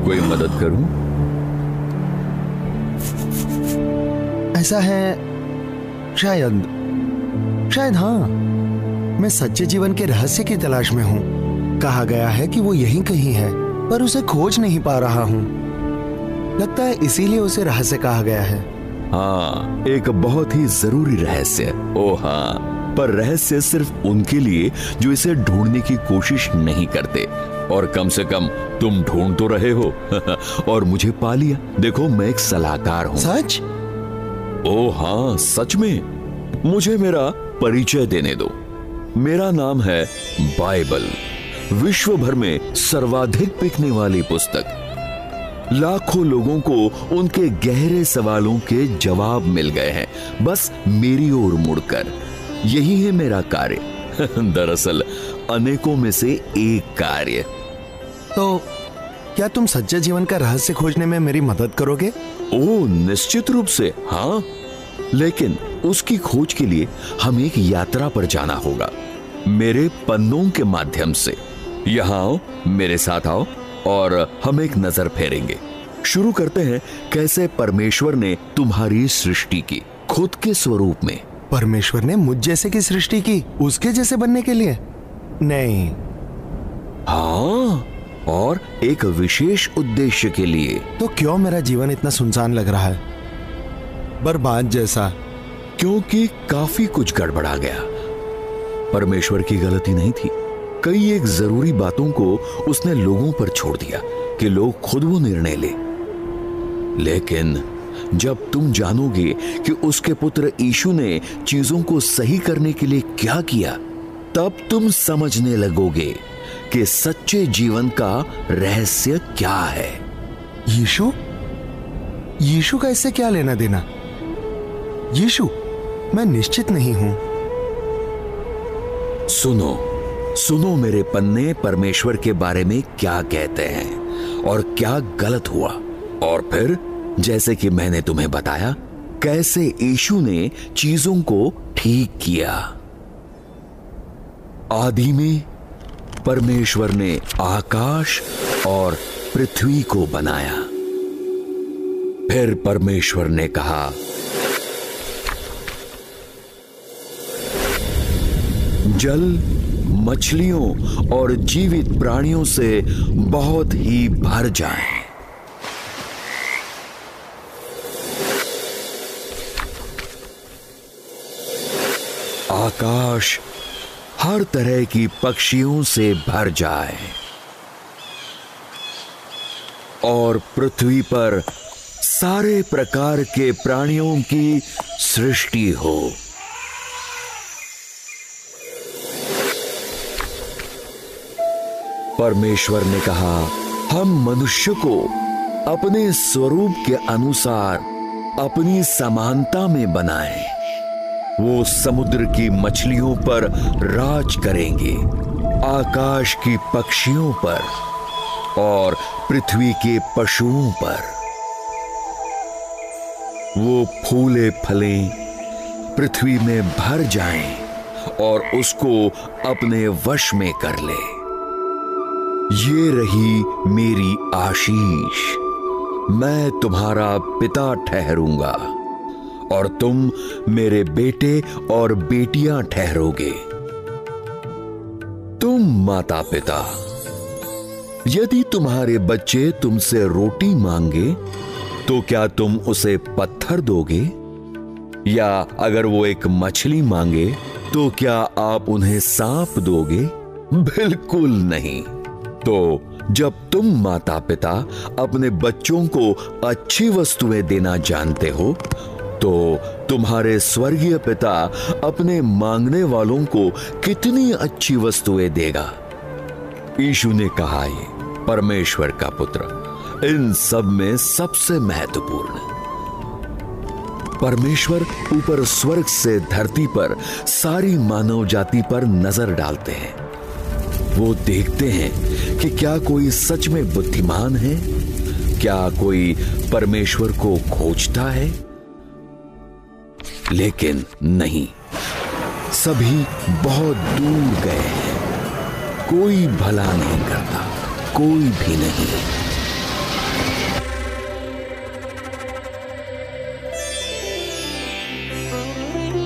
कोई मदद करूं? ऐसा है, शायद हाँ, मैं सच्चे जीवन के रहस्य की तलाश में हूँ। कहा गया है कि वो यहीं कहीं है, पर उसे खोज नहीं पा रहा हूँ। लगता है इसीलिए उसे रहस्य कहा गया है। हाँ, एक बहुत ही जरूरी रहस्य। ओ हाँ, पर रहस्य सिर्फ उनके लिए जो इसे ढूंढने की कोशिश नहीं करते। और कम से कम तुम ढूंढ तो रहे हो और मुझे पा लिया। देखो, मैं एक सलाहकार हूँ। सच? ओ हाँ, सच में। मुझे मेरा परिचय देने दो। मेरा नाम है बाइबल, विश्व भर में सर्वाधिक बिकने वाली पुस्तक। लाखों लोगों को उनके गहरे सवालों के जवाब मिल गए हैं, बस मेरी ओर मुड़कर। यही है मेरा कार्य दरअसल अनेकों में से एक कार्य। तो क्या तुम सच्चे जीवन का रहस्य खोजने में मेरी मदद करोगे? ओ, निश्चित रूप से हाँ, लेकिन उसकी खोज के लिए हमें एक यात्रा पर जाना होगा, मेरे पन्नों के माध्यम से। यहाँ आओ, मेरे साथ आओ और हम एक नजर फेरेंगे। शुरू करते हैं कैसे परमेश्वर ने तुम्हारी सृष्टि की खुद के स्वरूप में। परमेश्वर ने मुझ जैसे की सृष्टि की उसके जैसे बनने के लिए? नहीं। हाँ, और एक विशेष उद्देश्य के लिए। तो क्यों मेरा जीवन इतना सुनसान लग रहा है, बर्बाद जैसा? क्योंकि काफी कुछ गड़बड़ा गया। परमेश्वर की गलती नहीं थी। कई एक जरूरी बातों को उसने लोगों पर छोड़ दिया कि लोग खुद वो निर्णय ले। लेकिन जब तुम जानोगे कि उसके पुत्र यीशु ने चीजों को सही करने के लिए क्या किया, तब तुम समझने लगोगे कि सच्चे जीवन का रहस्य क्या है। यीशु का इससे क्या लेना देना? यीशु, मैं निश्चित नहीं हूं। सुनो मेरे पन्ने परमेश्वर के बारे में क्या कहते हैं और क्या गलत हुआ। और फिर जैसे कि मैंने तुम्हें बताया, कैसे यीशु ने चीजों को ठीक किया। आदि में परमेश्वर ने आकाश और पृथ्वी को बनाया। फिर परमेश्वर ने कहा, जल, मछलियों और जीवित प्राणियों से बहुत ही भर जाए। आकाश हर तरह की पक्षियों से भर जाए और पृथ्वी पर सारे प्रकार के प्राणियों की सृष्टि हो। परमेश्वर ने कहा, हम मनुष्य को अपने स्वरूप के अनुसार अपनी समानता में बनाएं। वो समुद्र की मछलियों पर राज करेंगे, आकाश की पक्षियों पर और पृथ्वी के पशुओं पर। वो फूले फले पृथ्वी में भर जाएं और उसको अपने वश में कर ले। ये रही मेरी आशीष। मैं तुम्हारा पिता ठहरूंगा और तुम मेरे बेटे और बेटियां ठहरोगे। तुम माता पिता, यदि तुम्हारे बच्चे तुमसे रोटी मांगे तो क्या तुम उसे पत्थर दोगे? या अगर वो एक मछली मांगे तो क्या आप उन्हें सांप दोगे? बिल्कुल नहीं। तो जब तुम माता पिता अपने बच्चों को अच्छी वस्तुएं देना जानते हो, तो तुम्हारे स्वर्गीय पिता अपने मांगने वालों को कितनी अच्छी वस्तुएं देगा। यीशु ने कहा, ये परमेश्वर का पुत्र इन सब में सबसे महत्वपूर्ण। परमेश्वर ऊपर स्वर्ग से धरती पर सारी मानव जाति पर नजर डालते हैं। वो देखते हैं कि क्या कोई सच में बुद्धिमान है, क्या कोई परमेश्वर को खोजता है। लेकिन नहीं, सभी बहुत दूर गए हैं। कोई भला नहीं करता, कोई भी नहीं।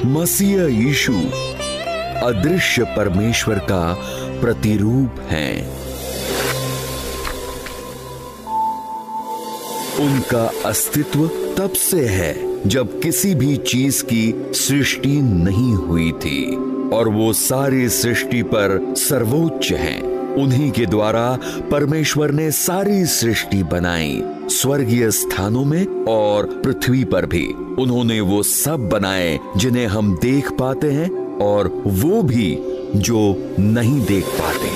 मसीह यीशु अदृश्य परमेश्वर का प्रतिरूप हैं। उनका अस्तित्व तब से है जब किसी भी चीज की सृष्टि नहीं हुई थी, और वो सारी सृष्टि पर सर्वोच्च हैं। उन्हीं के द्वारा परमेश्वर ने सारी सृष्टि बनाई, स्वर्गीय स्थानों में और पृथ्वी पर भी। उन्होंने वो सब बनाए जिन्हें हम देख पाते हैं और वो भी जो नहीं देख पाते।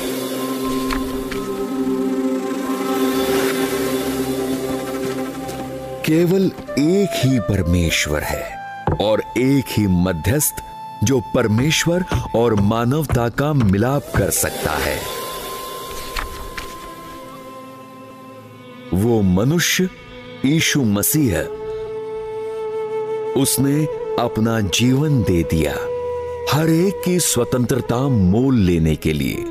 केवल एक ही परमेश्वर है और एक ही मध्यस्थ जो परमेश्वर और मानवता का मिलाप कर सकता है। वो मनुष्य यीशु मसीह, उसने अपना जीवन दे दिया हर एक की स्वतंत्रता मोल लेने के लिए।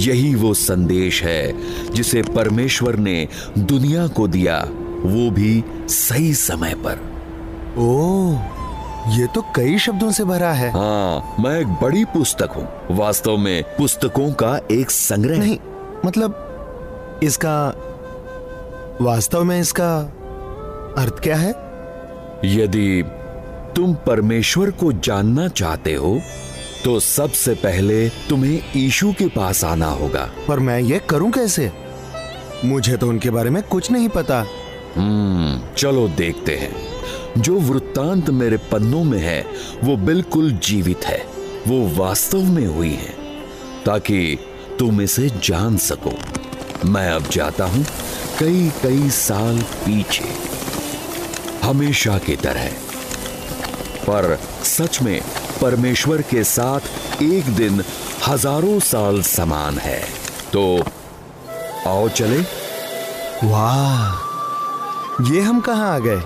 यही वो संदेश है जिसे परमेश्वर ने दुनिया को दिया, वो भी सही समय पर। ओह, ये तो कई शब्दों से भरा है। हाँ, मैं एक बड़ी पुस्तक हूँ, वास्तव में पुस्तकों का एक संग्रह। नहीं, मतलब इसका वास्तव में इसका अर्थ क्या है? यदि तुम परमेश्वर को जानना चाहते हो तो सबसे पहले तुम्हें यीशु के पास आना होगा। पर मैं ये करूं कैसे? मुझे तो उनके बारे में कुछ नहीं पता। चलो देखते हैं। जो वृत्तांत मेरे पन्नों में है वो बिल्कुल जीवित है, वो वास्तव में हुई है, ताकि तुम इसे जान सको। मैं अब जाता हूं कई कई साल पीछे, हमेशा की तरह। पर सच में परमेश्वर के साथ एक दिन हजारों साल समान है। तो आओ चले। वाह, ये हम कहां आ गए?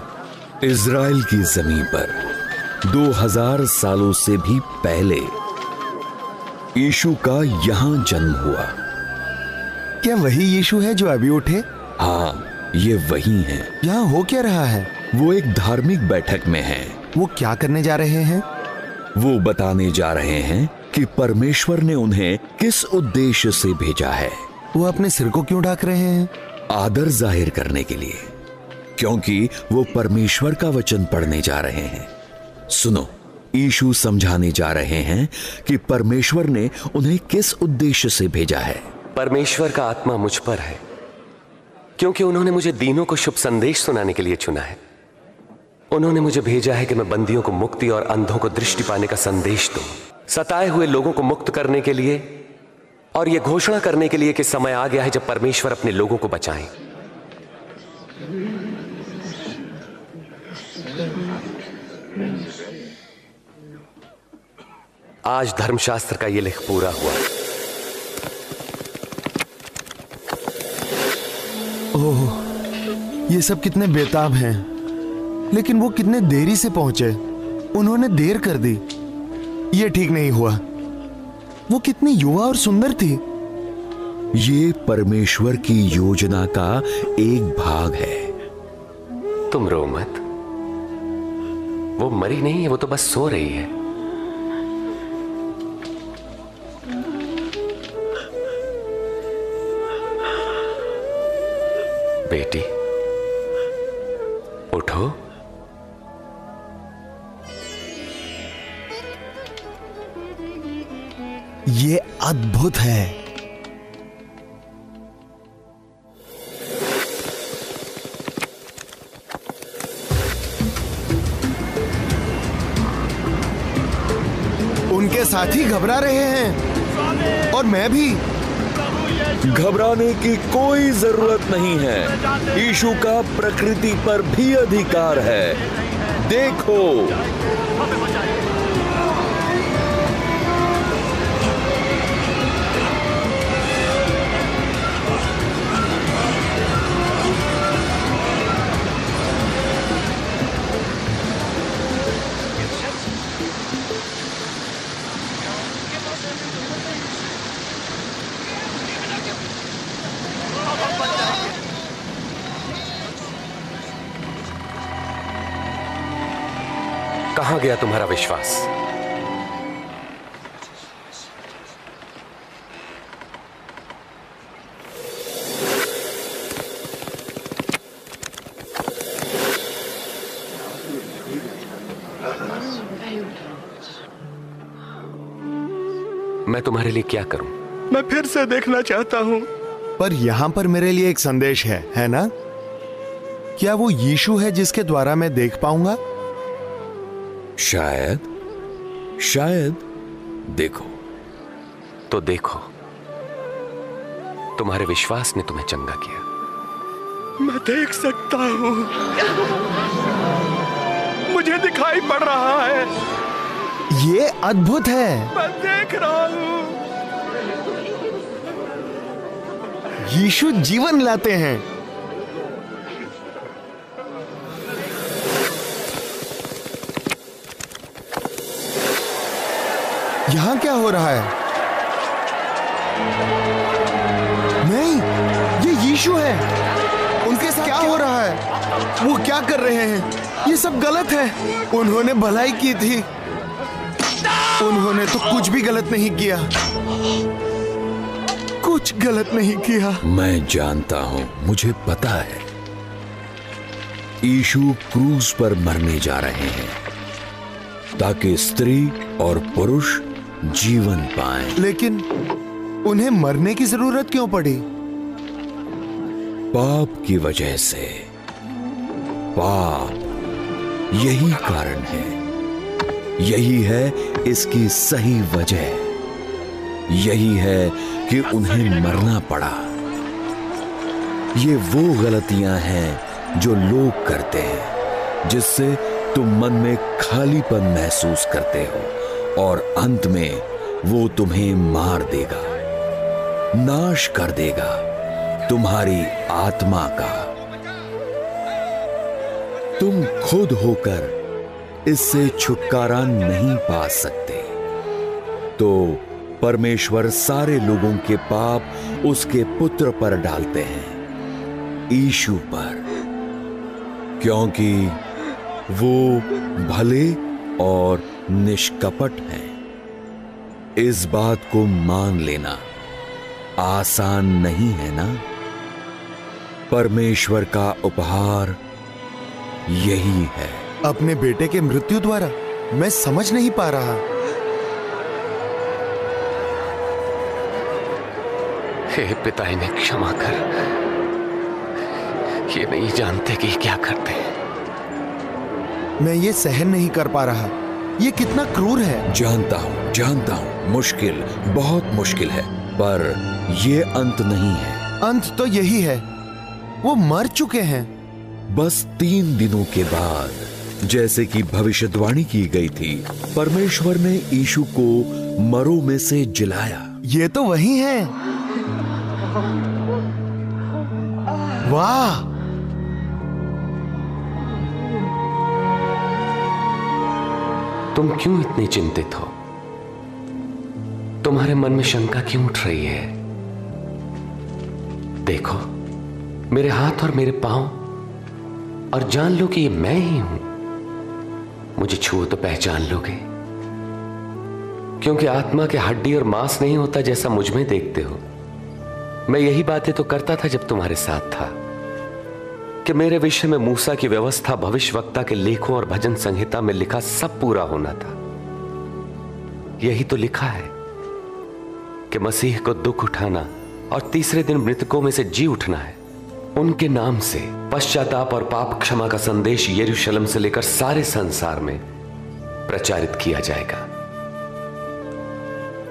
इज़राइल की जमीन पर 2000 सालों से भी पहले यीशु का यहां जन्म हुआ। क्या वही यीशु है जो अभी उठे? हाँ, ये वही है। यहाँ हो क्या रहा है? वो एक धार्मिक बैठक में हैं। वो क्या करने जा रहे हैं? वो बताने जा रहे हैं कि परमेश्वर ने उन्हें किस उद्देश्य से भेजा है। वो अपने सिर को क्यों ढक रहे हैं? आदर जाहिर करने के लिए, क्योंकि वो परमेश्वर का वचन पढ़ने जा रहे हैं। सुनो, यीशु समझाने जा रहे हैं कि परमेश्वर ने उन्हें किस उद्देश्य से भेजा है। परमेश्वर का आत्मा मुझ पर है, क्योंकि उन्होंने मुझे दीनों को शुभ संदेश सुनाने के लिए चुना है। उन्होंने मुझे भेजा है कि मैं बंदियों को मुक्ति और अंधों को दृष्टि पाने का संदेश दूं, सताए हुए लोगों को मुक्त करने के लिए, और यह घोषणा करने के लिए कि समय आ गया है जब परमेश्वर अपने लोगों को बचाएं। आज धर्मशास्त्र का यह लेख पूरा हुआ। ओह, ये सब कितने बेताब हैं, लेकिन वो कितने देरी से पहुंचे। उन्होंने देर कर दी। ये ठीक नहीं हुआ। वो कितनी युवा और सुंदर थी। ये परमेश्वर की योजना का एक भाग है। तुम रो मत, वो मरी नहीं है, वो तो बस सो रही है। बेटी, उठो। ये अद्भुत है। उनके साथी घबरा रहे हैं और मैं भी। घबराने की कोई जरूरत नहीं है। यीशु का प्रकृति पर भी अधिकार है। देखो, कहां गया तुम्हारा विश्वास? मैं तुम्हारे लिए क्या करूं? मैं फिर से देखना चाहता हूं। पर यहां पर मेरे लिए एक संदेश है ना? क्या वो यीशु है जिसके द्वारा मैं देख पाऊंगा? शायद। देखो तो देखो, तुम्हारे विश्वास ने तुम्हें चंगा किया। मैं देख सकता हूं, मुझे दिखाई पड़ रहा है। ये अद्भुत है। मैं देख रहा हूं। यीशु जीवन लाते हैं। यहां क्या हो रहा है? नहीं, ये यीशु है। उनके साथ क्या हो रहा है? वो क्या कर रहे हैं? ये सब गलत है। उन्होंने भलाई की थी। उन्होंने तो कुछ भी गलत नहीं किया। कुछ गलत नहीं किया। मैं जानता हूं, मुझे पता है। यीशु क्रूस पर मरने जा रहे हैं ताकि स्त्री और पुरुष जीवन पाएं। लेकिन उन्हें मरने की जरूरत क्यों पड़ी? पाप की वजह से। पाप, यही कारण है। यही है इसकी सही वजह। यही है कि उन्हें मरना पड़ा। ये वो गलतियां हैं जो लोग करते हैं, जिससे तुम मन में खालीपन महसूस करते हो और अंत में वो तुम्हें मार देगा, नाश कर देगा तुम्हारी आत्मा का। तुम खुद होकर इससे छुटकारा नहीं पा सकते, तो परमेश्वर सारे लोगों के पाप उसके पुत्र पर डालते हैं, यीशु पर, क्योंकि वो भले और निष्कपट हैं। इस बात को मान लेना आसान नहीं है ना? परमेश्वर का उपहार यही है। अपने बेटे के मृत्यु द्वारा? मैं समझ नहीं पा रहा। हे पिता, इन्हें क्षमा कर। ये नहीं जानते कि क्या करते हैं। मैं ये सहन नहीं कर पा रहा। ये कितना क्रूर है। जानता हूं, मुश्किल, बहुत मुश्किल है, पर ये अंत नहीं है। अंत तो यही है, वो मर चुके हैं। बस 3 दिनों के बाद, जैसे कि भविष्यवाणी की गई थी, परमेश्वर ने यीशु को मरों में से जिलाया। ये तो वही है। वाह! तुम क्यों इतनी चिंतित हो? तुम्हारे मन में शंका क्यों उठ रही है? देखो, मेरे हाथ और मेरे पांव, और जान लो कि ये मैं ही हूं। मुझे छुओ तो पहचान लोगे, क्योंकि आत्मा के हड्डी और मांस नहीं होता जैसा मुझ में देखते हो। मैं यही बातें तो करता था जब तुम्हारे साथ था, कि मेरे विषय में मूसा की व्यवस्था, भविष्यवक्ता के लेखों और भजन संहिता में लिखा सब पूरा होना था। यही तो लिखा है कि मसीह को दुख उठाना और तीसरे दिन मृतकों में से जी उठना है। उनके नाम से पश्चाताप और पाप क्षमा का संदेश यरूशलेम से लेकर सारे संसार में प्रचारित किया जाएगा।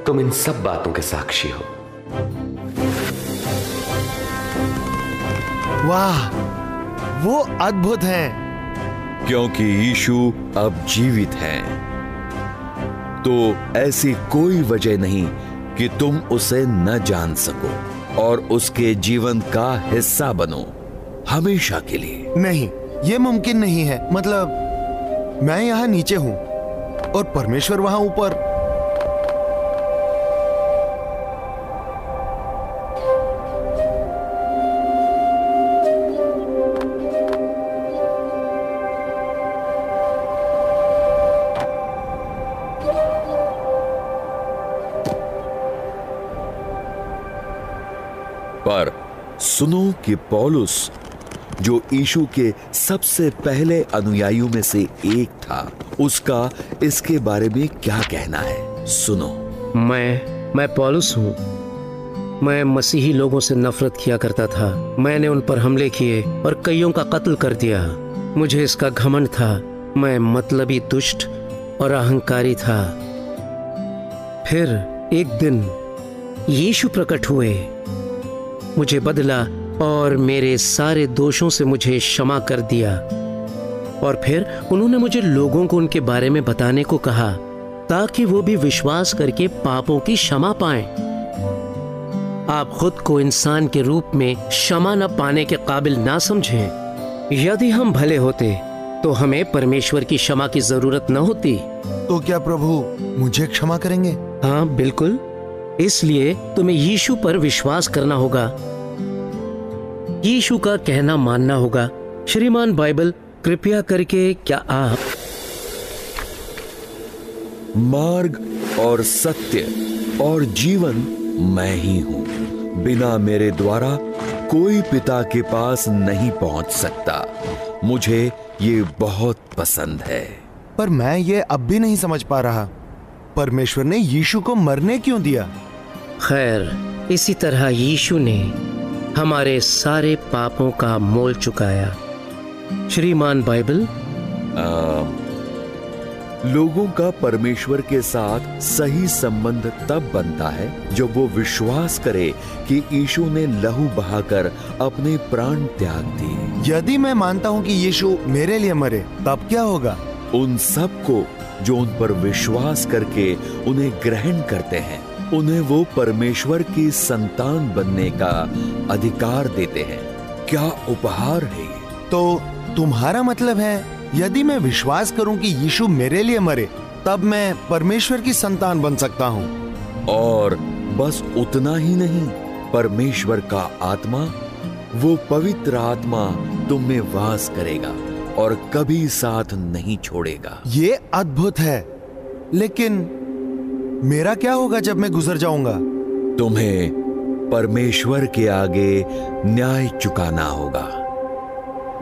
तुम इन सब बातों के साक्षी हो। वाह, वो अद्भुत है। क्योंकि यीशु अब जीवित हैं, तो ऐसी कोई वजह नहीं कि तुम उसे न जान सको और उसके जीवन का हिस्सा बनो हमेशा के लिए। नहीं, ये मुमकिन नहीं है। मतलब मैं यहाँ नीचे हूँ और परमेश्वर वहां ऊपर। पर सुनो कि पौलुस, जो यीशु के सबसे पहले अनुयायियों में से एक था, उसका इसके बारे में क्या कहना है। सुनो। मैं पौलुस हूँ। मैं मसीही लोगों से नफरत किया करता था। मैंने उन पर हमले किए और कईयों का कत्ल कर दिया। मुझे इसका घमंड था। मैं मतलबी, दुष्ट और अहंकारी था। फिर एक दिन यीशु प्रकट हुए, मुझे बदला और मेरे सारे दोषों से मुझे क्षमा कर दिया। और फिर उन्होंने मुझे लोगों को उनके बारे में बताने को कहा, ताकि वो भी विश्वास करके पापों की क्षमा पाएं। आप खुद को इंसान के रूप में क्षमा न पाने के काबिल ना समझें। यदि हम भले होते तो हमें परमेश्वर की क्षमा की जरूरत न होती। तो क्या प्रभु मुझे क्षमा करेंगे? हाँ, बिल्कुल। इसलिए तुम्हें यीशु पर विश्वास करना होगा, यीशु का कहना मानना होगा। श्रीमान बाइबल, कृपया करके क्या आप मार्ग और सत्य और जीवन मैं ही हूं। बिना मेरे द्वारा कोई पिता के पास नहीं पहुंच सकता। मुझे ये बहुत पसंद है। पर मैं ये अब भी नहीं समझ पा रहा, परमेश्वर ने यीशु को मरने क्यों दिया? खैर, इसी तरह यीशु ने हमारे सारे पापों का मोल चुकाया। श्रीमान बाइबल, लोगों का परमेश्वर के साथ सही संबंध तब बनता है जब वो विश्वास करे कि यीशु ने लहू बहाकर अपने प्राण त्याग दिए। यदि मैं मानता हूँ कि यीशु मेरे लिए मरे, तब क्या होगा? उन सबको जो उन पर विश्वास करके उन्हें ग्रहण करते हैं, उन्हें वो परमेश्वर की संतान बनने का अधिकार देते हैं। क्या उपहार है! तो तुम्हारा मतलब है यदि मैं विश्वास करूं कि यीशु मेरे लिए मरे, तब मैं परमेश्वर की संतान बन सकता हूं। और बस उतना ही नहीं, परमेश्वर का आत्मा, वो पवित्र आत्मा तुम में वास करेगा और कभी साथ नहीं छोड़ेगा। ये अद्भुत है। लेकिन मेरा क्या होगा जब मैं गुजर जाऊंगा? तुम्हें परमेश्वर के आगे न्याय चुकाना होगा।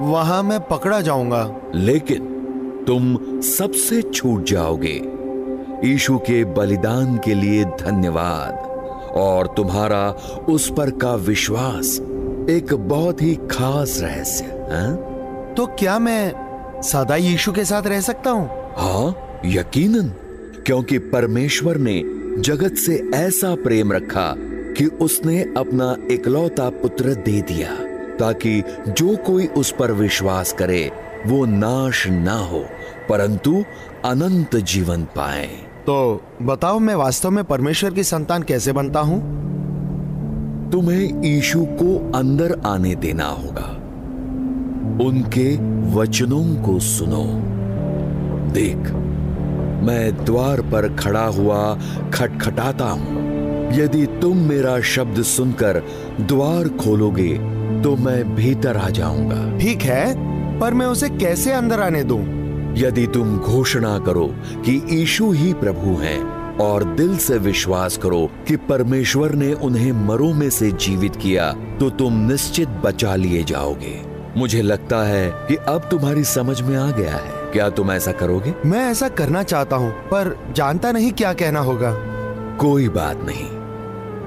वहां मैं पकड़ा जाऊंगा। लेकिन तुम सबसे छूट जाओगे। यीशु के बलिदान के लिए धन्यवाद और तुम्हारा उस पर का विश्वास एक बहुत ही खास रहस्य है। तो क्या मैं सदा यीशु के साथ रह सकता हूँ? हाँ, यकीनन, क्योंकि परमेश्वर ने जगत से ऐसा प्रेम रखा कि उसने अपना इकलौता पुत्र दे दिया, ताकि जो कोई उस पर विश्वास करे वो नाश ना हो, परंतु अनंत जीवन पाए। तो बताओ, मैं वास्तव में परमेश्वर की संतान कैसे बनता हूँ? तुम्हें यीशु को अंदर आने देना होगा। उनके वचनों को सुनो। देख, मैं द्वार पर खड़ा हुआ खटखटाता हूँ। यदि तुम मेरा शब्द सुनकर द्वार खोलोगे तो मैं भीतर आ जाऊंगा। ठीक है, पर मैं उसे कैसे अंदर आने दूं? यदि तुम घोषणा करो कि यीशु ही प्रभु हैं और दिल से विश्वास करो कि परमेश्वर ने उन्हें मरों में से जीवित किया, तो तुम निश्चित बचा लिए जाओगे। मुझे लगता है कि अब तुम्हारी समझ में आ गया है। क्या तुम ऐसा करोगे? मैं ऐसा करना चाहता हूँ, पर जानता नहीं क्या कहना होगा। कोई बात नहीं,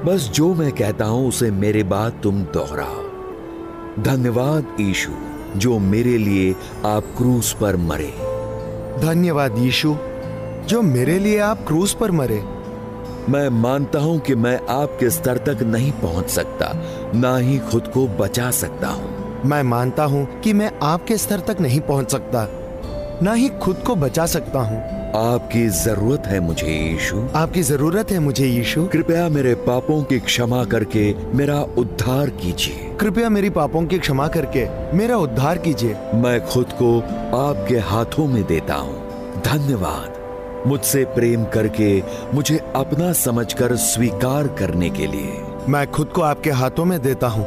बस जो मैं कहता हूँ उसे मेरे बाद तुम दोहराओ। धन्यवाद यीशु, जो मेरे लिए आप क्रूस पर मरे। धन्यवाद यीशु, जो मेरे लिए आप क्रूस पर मरे। मैं मानता हूं कि मैं आपके स्तर तक नहीं पहुंच सकता, ना ही खुद को बचा सकता हूं। मैं मानता हूं कि मैं आपके स्तर तक नहीं पहुंच सकता, ना ही खुद को बचा सकता हूं। आपकी जरूरत है मुझे यीशु। आपकी जरूरत है मुझे यीशु। कृपया मेरे पापों की क्षमा करके मेरा उद्धार कीजिए। कृपया मेरी पापों की क्षमा करके मेरा उद्धार कीजिए। मैं खुद को आपके हाथों में देता हूँ। धन्यवाद मुझसे प्रेम करके मुझे अपना समझकर स्वीकार करने के लिए। मैं खुद को आपके हाथों में देता हूँ।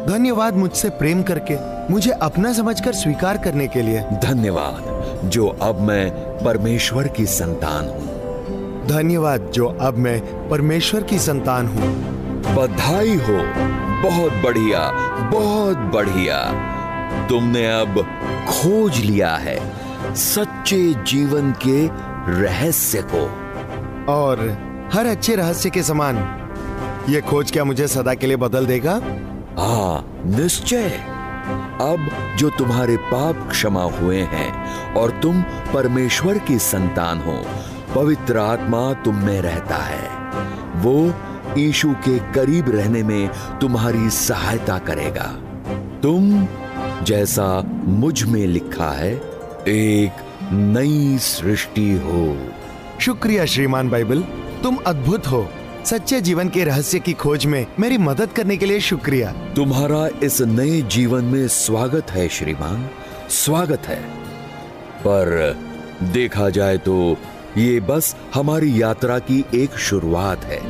धन्यवाद मुझसे प्रेम करके मुझे अपना समझकर स्वीकार करने के लिए। धन्यवाद जो अब मैं परमेश्वर की संतान हूँ। धन्यवाद जो अब मैं परमेश्वर की संतान हूँ। बधाई हो। बहुत बढ़िया, बहुत बढ़िया। तुमने अब खोज लिया है सच्चे जीवन के रहस्य को। और हर अच्छे रहस्य के समान ये खोज क्या मुझे सदा के लिए बदल देगा? हाँ, निश्चय। अब जो तुम्हारे पाप क्षमा हुए हैं और तुम परमेश्वर की संतान हो, पवित्र आत्मा तुम में रहता है। वो यीशु के करीब रहने में तुम्हारी सहायता करेगा। तुम, जैसा मुझ में लिखा है, एक नई सृष्टि हो। शुक्रिया श्रीमान बाइबल, तुम अद्भुत हो। सच्चे जीवन के रहस्य की खोज में मेरी मदद करने के लिए शुक्रिया। तुम्हारा इस नए जीवन में स्वागत है श्रीमान, स्वागत है। पर देखा जाए तो ये बस हमारी यात्रा की एक शुरुआत है।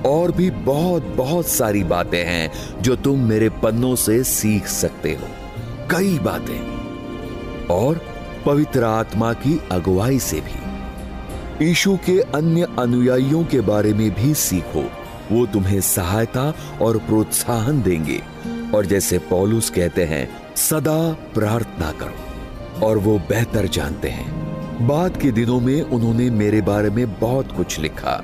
और भी बहुत बहुत सारी बातें हैं जो तुम मेरे पन्नों से सीख सकते हो। कई बातें, और पवित्र आत्मा की अगुवाई से भी। यीशु के अन्य अनुयायियों के बारे में भी सीखो। वो तुम्हें सहायता और प्रोत्साहन देंगे। और जैसे पौलुस कहते हैं, सदा प्रार्थना करो। और वो बेहतर जानते हैं। बाद के दिनों में उन्होंने मेरे बारे में बहुत कुछ लिखा,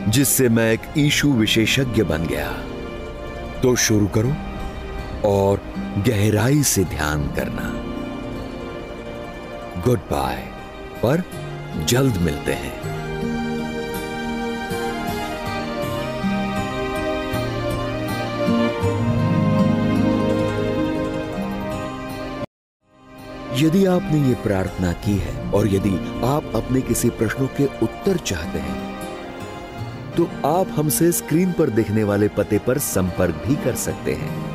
जिससे मैं एक यीशु विशेषज्ञ बन गया। तो शुरू करो और गहराई से ध्यान करना। गुड बाय, पर जल्द मिलते हैं। यदि आपने ये प्रार्थना की है और यदि आप अपने किसी प्रश्नों के उत्तर चाहते हैं, तो आप हमसे स्क्रीन पर दिखने वाले पते पर संपर्क भी कर सकते हैं।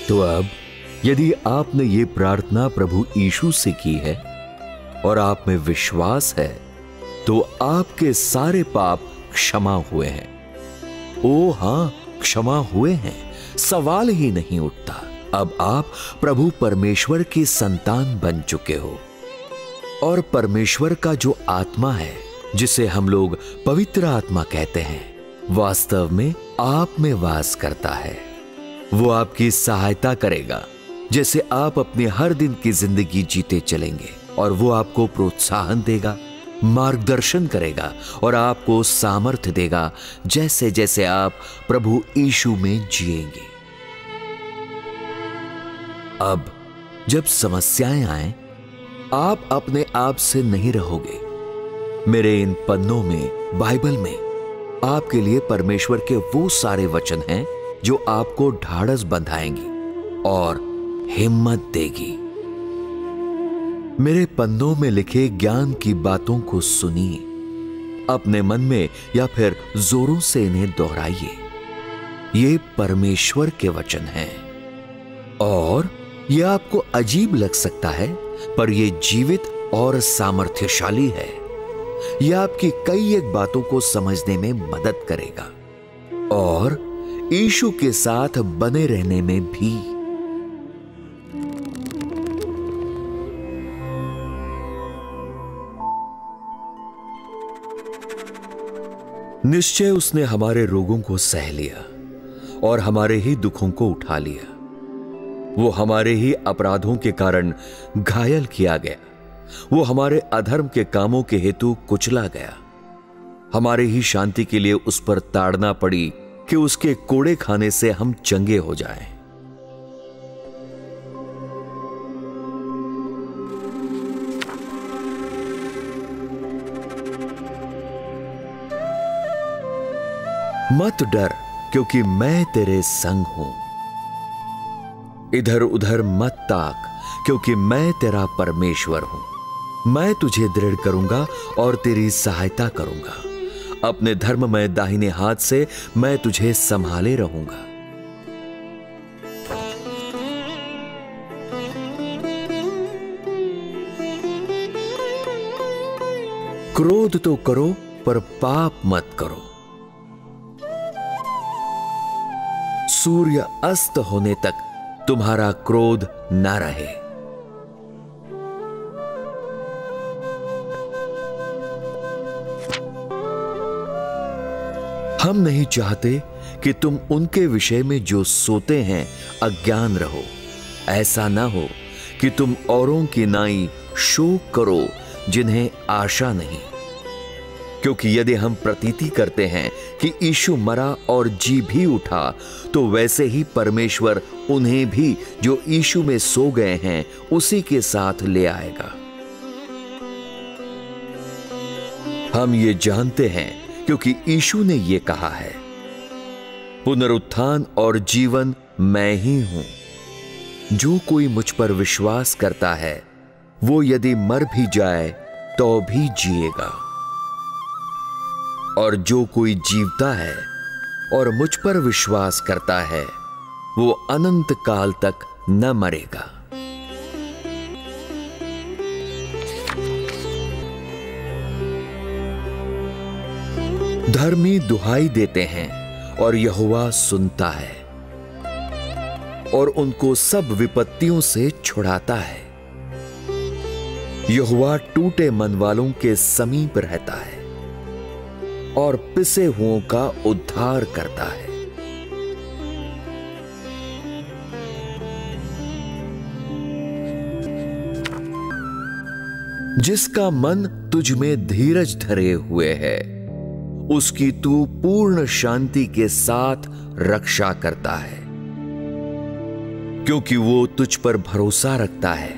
तो अब यदि आपने ये प्रार्थना प्रभु यीशु से की है और आप में विश्वास है, तो आपके सारे पाप क्षमा हुए हैं। ओ हां, क्षमा हुए हैं, सवाल ही नहीं उठता। अब आप प्रभु परमेश्वर की संतान बन चुके हो। और परमेश्वर का जो आत्मा है, जिसे हम लोग पवित्र आत्मा कहते हैं, वास्तव में आप में वास करता है। वो आपकी सहायता करेगा जैसे आप अपने हर दिन की जिंदगी जीते चलेंगे, और वो आपको प्रोत्साहन देगा, मार्गदर्शन करेगा और आपको सामर्थ्य देगा जैसे जैसे आप प्रभु यीशु में जिएंगे। अब जब समस्याएं आए, आप अपने आप से नहीं रहोगे। मेरे इन पन्नों में, बाइबल में, आपके लिए परमेश्वर के वो सारे वचन हैं जो आपको ढाढ़स बंधाएंगी और हिम्मत देगी। मेरे पन्नों में लिखे ज्ञान की बातों को सुनिए। अपने मन में या फिर जोरों से इन्हें दोहराइए। ये परमेश्वर के वचन हैं और ये आपको अजीब लग सकता है, पर ये जीवित और सामर्थ्यशाली है। यह आपकी कई एक बातों को समझने में मदद करेगा और यीशु के साथ बने रहने में भी। निश्चय उसने हमारे रोगों को सह लिया और हमारे ही दुखों को उठा लिया। वो हमारे ही अपराधों के कारण घायल किया गया, वो हमारे अधर्म के कामों के हेतु कुचला गया। हमारे ही शांति के लिए उस पर ताड़ना पड़ी कि उसके कोड़े खाने से हम चंगे हो जाएं। मत डर, क्योंकि मैं तेरे संग हूं। इधर उधर मत ताक, क्योंकि मैं तेरा परमेश्वर हूं। मैं तुझे दृढ़ करूंगा और तेरी सहायता करूंगा। अपने धर्ममय दाहिने हाथ से मैं तुझे संभाले रहूंगा। क्रोध तो करो, पर पाप मत करो। सूर्य अस्त होने तक तुम्हारा क्रोध न रहे। हम नहीं चाहते कि तुम उनके विषय में जो सोते हैं अज्ञान रहो। ऐसा ना हो कि तुम औरों की नाई शोक करो जिन्हें आशा नहीं। क्योंकि यदि हम प्रतीति करते हैं कि यीशु मरा और जी भी उठा, तो वैसे ही परमेश्वर उन्हें भी जो यीशु में सो गए हैं उसी के साथ ले आएगा। हम ये जानते हैं क्योंकि यीशु ने ये कहा है, पुनरुत्थान और जीवन मैं ही हूं। जो कोई मुझ पर विश्वास करता है वो यदि मर भी जाए तो भी जिएगा। और जो कोई जीवता है और मुझ पर विश्वास करता है वो अनंत काल तक न मरेगा। धर्मी दुहाई देते हैं और यहोवा सुनता है और उनको सब विपत्तियों से छुड़ाता है। यहोवा टूटे मन वालों के समीप रहता है और पिसे हुओं का उद्धार करता है। जिसका मन तुझ में धीरज धरे हुए है उसकी तू पूर्ण शांति के साथ रक्षा करता है, क्योंकि वो तुझ पर भरोसा रखता है।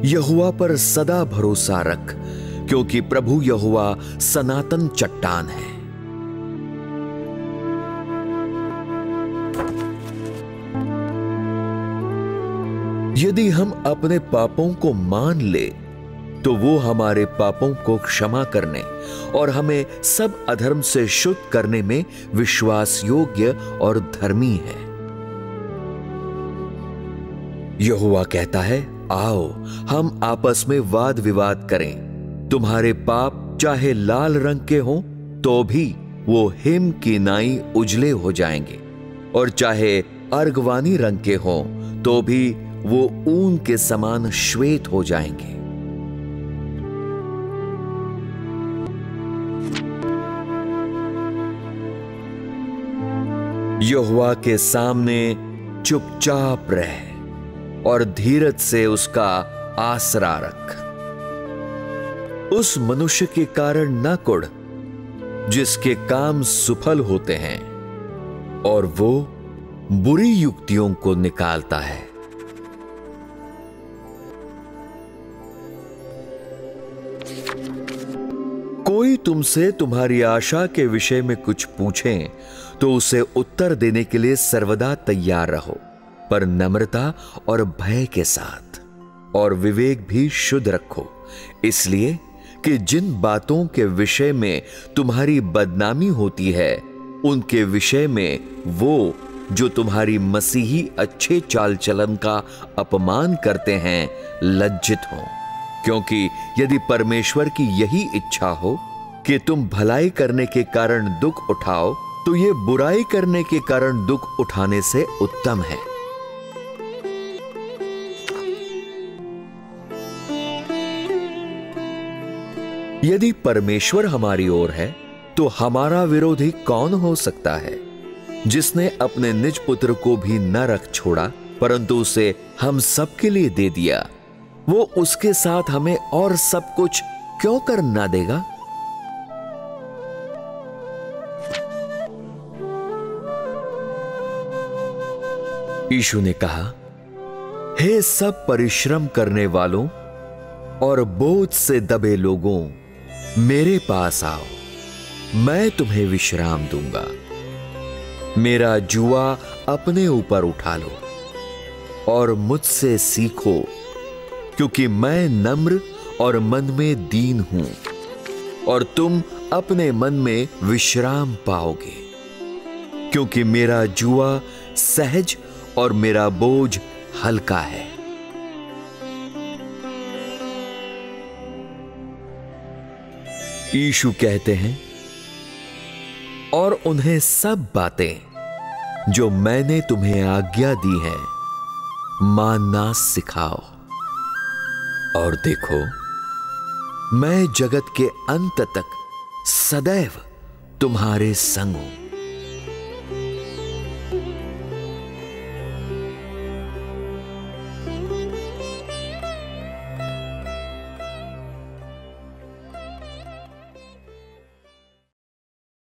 यहोवा पर सदा भरोसा रख, क्योंकि प्रभु यहोवा सनातन चट्टान है। यदि हम अपने पापों को मान ले तो वो हमारे पापों को क्षमा करने और हमें सब अधर्म से शुद्ध करने में विश्वास योग्य और धर्मी है। यहोवा कहता है, आओ हम आपस में वाद विवाद करें। तुम्हारे पाप चाहे लाल रंग के हों तो भी वो हिम की नाई उजले हो जाएंगे, और चाहे अर्गवानी रंग के हों तो भी वो ऊन के समान श्वेत हो जाएंगे। यहोवा के सामने चुपचाप रह और धीरज से उसका आसरा रख। उस मनुष्य के कारण न कुढ़ जिसके काम सुफल होते हैं और वो बुरी युक्तियों को निकालता है। कोई तुमसे तुम्हारी आशा के विषय में कुछ पूछे तो उसे उत्तर देने के लिए सर्वदा तैयार रहो, पर नम्रता और भय के साथ, और विवेक भी शुद्ध रखो, इसलिए कि जिन बातों के विषय में तुम्हारी बदनामी होती है, उनके विषय में वो जो तुम्हारी मसीही अच्छे चाल चलन का अपमान करते हैं लज्जित हो। क्योंकि यदि परमेश्वर की यही इच्छा हो कि तुम भलाई करने के कारण दुख उठाओ, तो ये बुराई करने के कारण दुख उठाने से उत्तम है। यदि परमेश्वर हमारी ओर है तो हमारा विरोधी कौन हो सकता है? जिसने अपने निज पुत्र को भी न रख छोड़ा परंतु उसे हम सब के लिए दे दिया, वो उसके साथ हमें और सब कुछ क्यों कर ना देगा? यीशु ने कहा, हे सब परिश्रम करने वालों और बोझ से दबे लोगों, मेरे पास आओ, मैं तुम्हें विश्राम दूंगा। मेरा जुआ अपने ऊपर उठा लो और मुझसे सीखो, क्योंकि मैं नम्र और मन में दीन हूं, और तुम अपने मन में विश्राम पाओगे। क्योंकि मेरा जुआ सहज और मेरा बोझ हल्का है। यीशु कहते हैं, और उन्हें सब बातें जो मैंने तुम्हें आज्ञा दी है मानना सिखाओ। और देखो, मैं जगत के अंत तक सदैव तुम्हारे संग हूं।